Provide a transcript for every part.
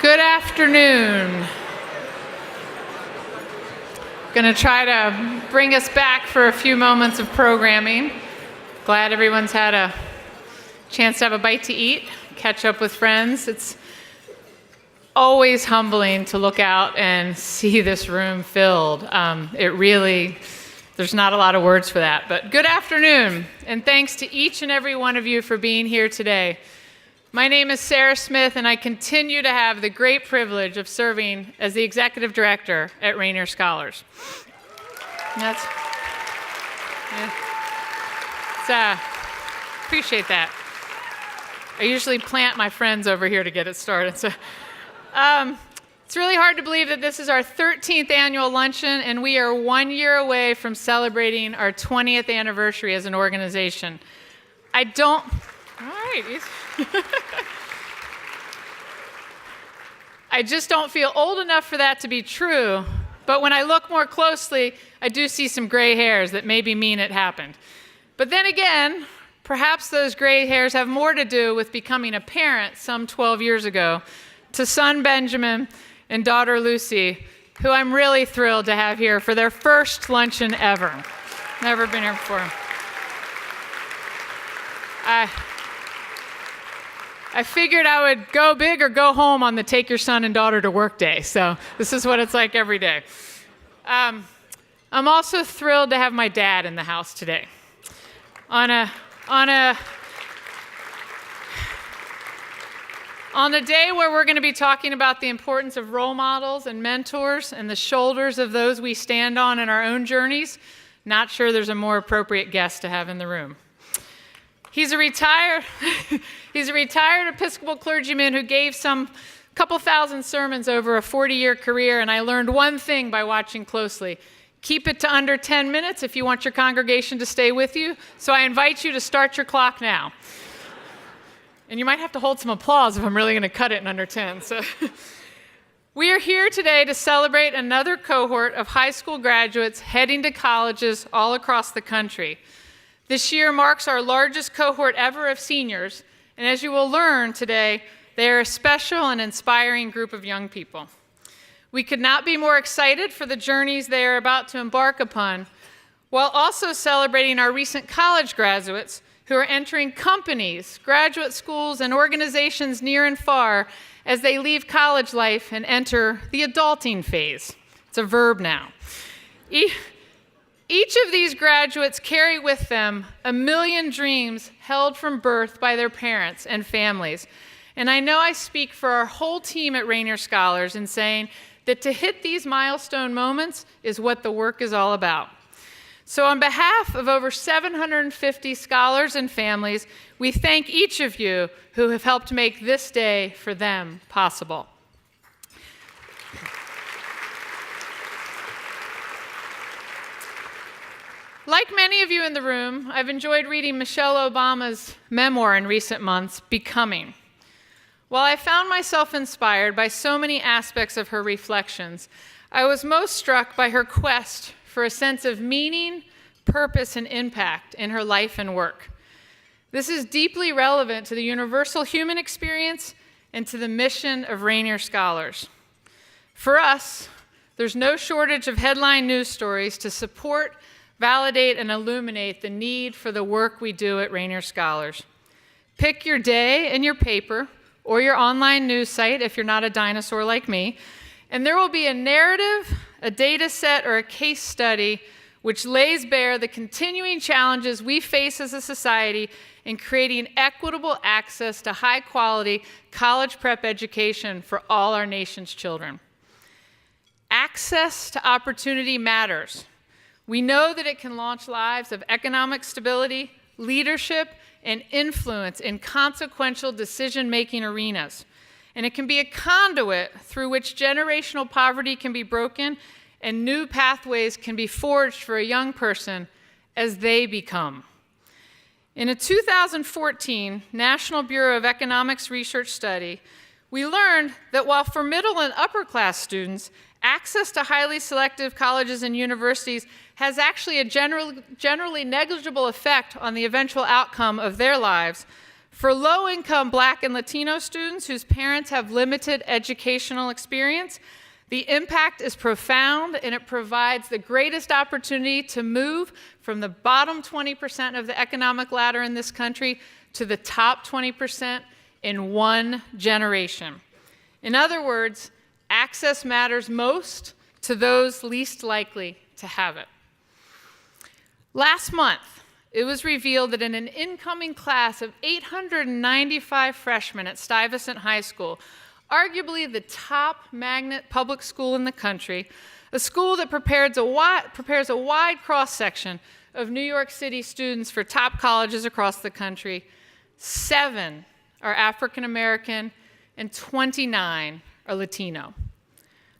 Good afternoon. Going to try to bring us back for a few moments of programming. Glad everyone's had a chance to have a bite to eat, catch up with friends. It's always humbling to look out and see this room filled. There's not a lot of words for that, but good afternoon, and thanks to each and every one of you for being here today. My name is Sarah Smith, and I continue to have the great privilege of serving as the Executive Director at Rainier Scholars. Appreciate that. I usually plant my friends over here to get it started. So, it's really hard to believe that this is our 13th annual luncheon, and we are 1 year away from celebrating our 20th anniversary as an organization. All right. I just don't feel old enough for that to be true, but when I look more closely, I do see some gray hairs that maybe mean it happened. But then again, perhaps those gray hairs have more to do with becoming a parent some 12 years ago to son Benjamin and daughter Lucy, who I'm really thrilled to have here for their first luncheon ever. Never been here before. I figured I would go big or go home on the take your son and daughter to work day, so this is what it's like every day. I'm also thrilled to have my dad in the house today. On a day where we're going to be talking about the importance of role models and mentors and the shoulders of those we stand on in our own journeys, not sure there's a more appropriate guest to have in the room. He's a retired Episcopal clergyman who gave some couple thousand sermons over a 40-year career, and I learned one thing by watching closely. Keep it to under 10 minutes if you want your congregation to stay with you, so I invite you to start your clock now. And you might have to hold some applause if I'm really going to cut it in under 10. So, we are here today to celebrate another cohort of high school graduates heading to colleges all across the country. This year marks our largest cohort ever of seniors, and as you will learn today, they are a special and inspiring group of young people. We could not be more excited for the journeys they are about to embark upon, while also celebrating our recent college graduates who are entering companies, graduate schools, and organizations near and far as they leave college life and enter the adulting phase. It's a verb now. Each of these graduates carry with them a million dreams held from birth by their parents and families. And I know I speak for our whole team at Rainier Scholars in saying that to hit these milestone moments is what the work is all about. So on behalf of over 750 scholars and families, we thank each of you who have helped make this day for them possible. Like many of you in the room, I've enjoyed reading Michelle Obama's memoir in recent months, Becoming. While I found myself inspired by so many aspects of her reflections, I was most struck by her quest for a sense of meaning, purpose, and impact in her life and work. This is deeply relevant to the universal human experience and to the mission of Rainier Scholars. For us, there's no shortage of headline news stories to support, validate, and illuminate the need for the work we do at Rainier Scholars. Pick your day in your paper or your online news site if you're not a dinosaur like me, and there will be a narrative, a data set, or a case study which lays bare the continuing challenges we face as a society in creating equitable access to high-quality college prep education for all our nation's children. Access to opportunity matters. We know that it can launch lives of economic stability, leadership, and influence in consequential decision-making arenas. And it can be a conduit through which generational poverty can be broken and new pathways can be forged for a young person as they become. In a 2014 National Bureau of Economics research study, we learned that while for middle and upper class students, access to highly selective colleges and universities has actually a generally negligible effect on the eventual outcome of their lives, For low-income Black and Latino students whose parents have limited educational experience, the impact is profound, and it provides the greatest opportunity to move from the bottom 20% of the economic ladder in this country to the top 20% in one generation. In other words, access matters most to those least likely to have it. Last month, it was revealed that in an incoming class of 895 freshmen at Stuyvesant High School, arguably the top magnet public school in the country, a school that prepares a wide cross-section of New York City students for top colleges across the country, 7 are African American and 29 are Latino.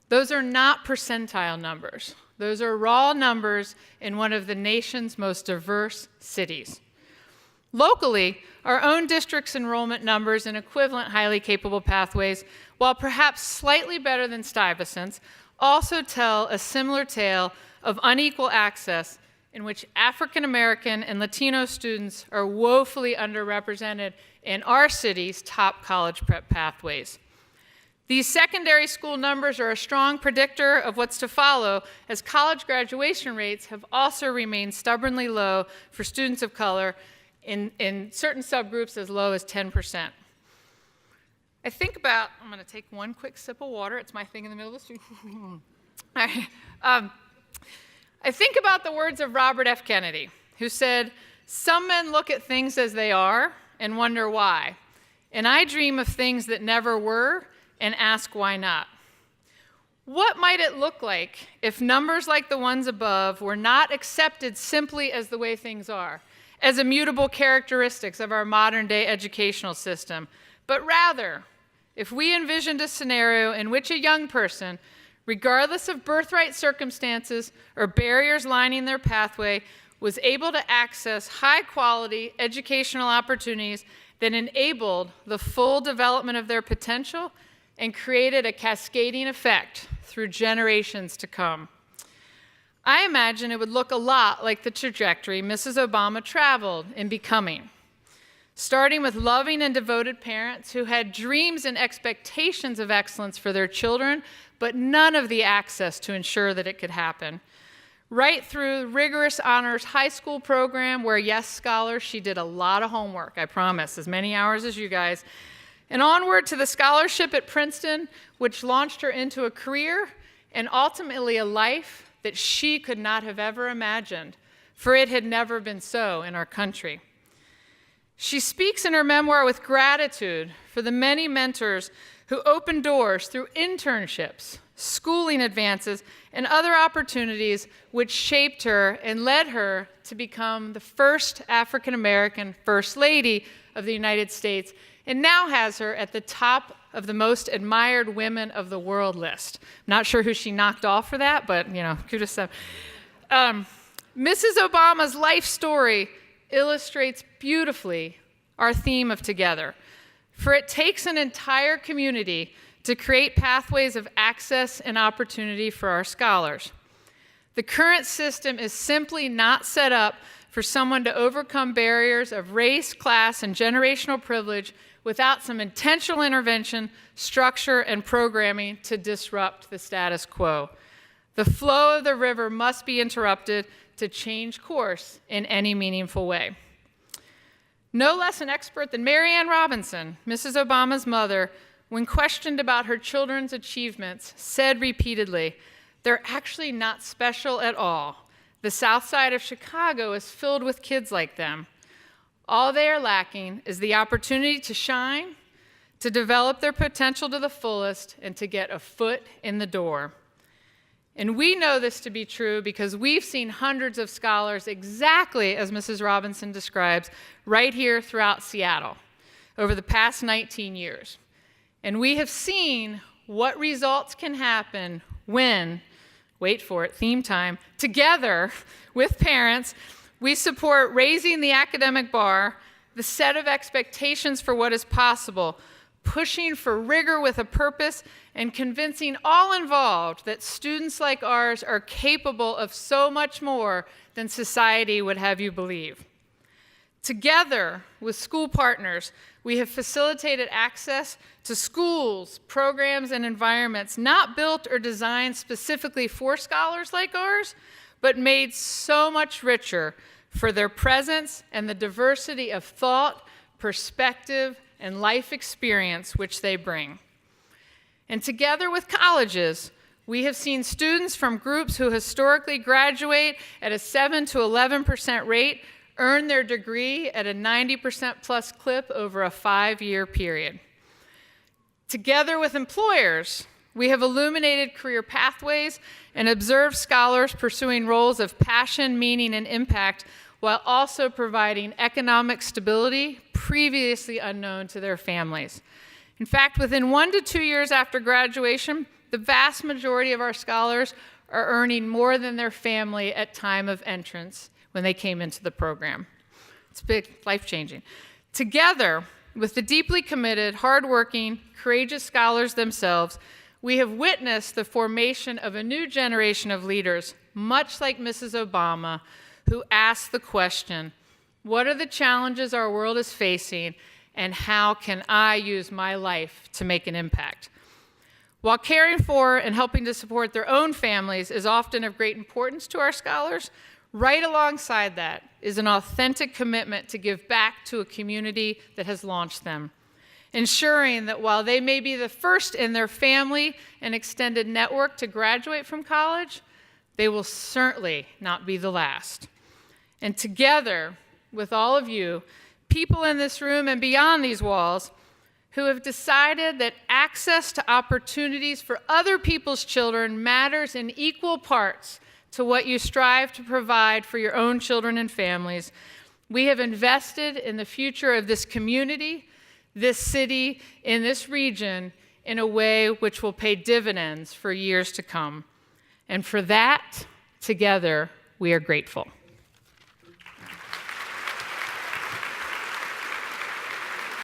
Those are not percentile numbers. Those are raw numbers in one of the nation's most diverse cities. Locally, our own district's enrollment numbers and equivalent highly capable pathways, while perhaps slightly better than Stuyvesant's, also tell a similar tale of unequal access in which African American and Latino students are woefully underrepresented in our city's top college prep pathways. These secondary school numbers are a strong predictor of what's to follow, as college graduation rates have also remained stubbornly low for students of color, in certain subgroups as low as 10%. I'm going to take one quick sip of water. It's my thing in the middle of the street. I think about the words of Robert F. Kennedy, who said, "Some men look at things as they are and wonder why, and I dream of things that never were and ask why not." What might it look like if numbers like the ones above were not accepted simply as the way things are, as immutable characteristics of our modern-day educational system, but rather, if we envisioned a scenario in which a young person, regardless of birthright circumstances or barriers lining their pathway, was able to access high-quality educational opportunities that enabled the full development of their potential and created a cascading effect through generations to come. I imagine it would look a lot like the trajectory Mrs. Obama traveled in becoming, starting with loving and devoted parents who had dreams and expectations of excellence for their children, but none of the access to ensure that it could happen. Right through rigorous honors high school program where, yes, scholars, she did a lot of homework, I promise, as many hours as you guys, and onward to the scholarship at Princeton, which launched her into a career and ultimately a life that she could not have ever imagined, for it had never been so in our country. She speaks in her memoir with gratitude for the many mentors who opened doors through internships, schooling advances, and other opportunities which shaped her and led her to become the first African American First Lady of the United States, and now has her at the top of the most admired women of the world list. I'm not sure who she knocked off for that, but, kudos to them. Mrs. Obama's life story illustrates beautifully our theme of together, for it takes an entire community to create pathways of access and opportunity for our scholars. The current system is simply not set up for someone to overcome barriers of race, class, and generational privilege without some intentional intervention, structure, and programming to disrupt the status quo. The flow of the river must be interrupted to change course in any meaningful way. No less an expert than Mary Ann Robinson, Mrs. Obama's mother, when questioned about her children's achievements, said repeatedly, "They're actually not special at all. The South Side of Chicago is filled with kids like them. All they are lacking is the opportunity to shine, to develop their potential to the fullest, and to get a foot in the door." And we know this to be true because we've seen hundreds of scholars exactly as Mrs. Robinson describes right here throughout Seattle over the past 19 years. And we have seen what results can happen when, wait for it, theme time, together with parents, we support raising the academic bar, the set of expectations for what is possible, pushing for rigor with a purpose, and convincing all involved that students like ours are capable of so much more than society would have you believe. Together with school partners, we have facilitated access to schools, programs, and environments not built or designed specifically for scholars like ours, but made so much richer for their presence and the diversity of thought, perspective, and life experience which they bring. And together with colleges, we have seen students from groups who historically graduate at a 7 to 11% rate earn their degree at a 90% plus clip over a 5-year period. Together with employers, we have illuminated career pathways and observed scholars pursuing roles of passion, meaning, and impact while also providing economic stability previously unknown to their families. In fact, within 1 to 2 years after graduation, the vast majority of our scholars are earning more than their family at time of entrance when they came into the program. It's big, life-changing. Together with the deeply committed, hardworking, courageous scholars themselves, we have witnessed the formation of a new generation of leaders, much like Mrs. Obama, who asked the question, what are the challenges our world is facing, and how can I use my life to make an impact? While caring for and helping to support their own families is often of great importance to our scholars, right alongside that is an authentic commitment to give back to a community that has launched them, ensuring that while they may be the first in their family and extended network to graduate from college, they will certainly not be the last. And together with all of you, people in this room and beyond these walls, who have decided that access to opportunities for other people's children matters in equal parts to what you strive to provide for your own children and families, we have invested in the future of this community, this city, in this region in a way which will pay dividends for years to come. And for that, together, we are grateful.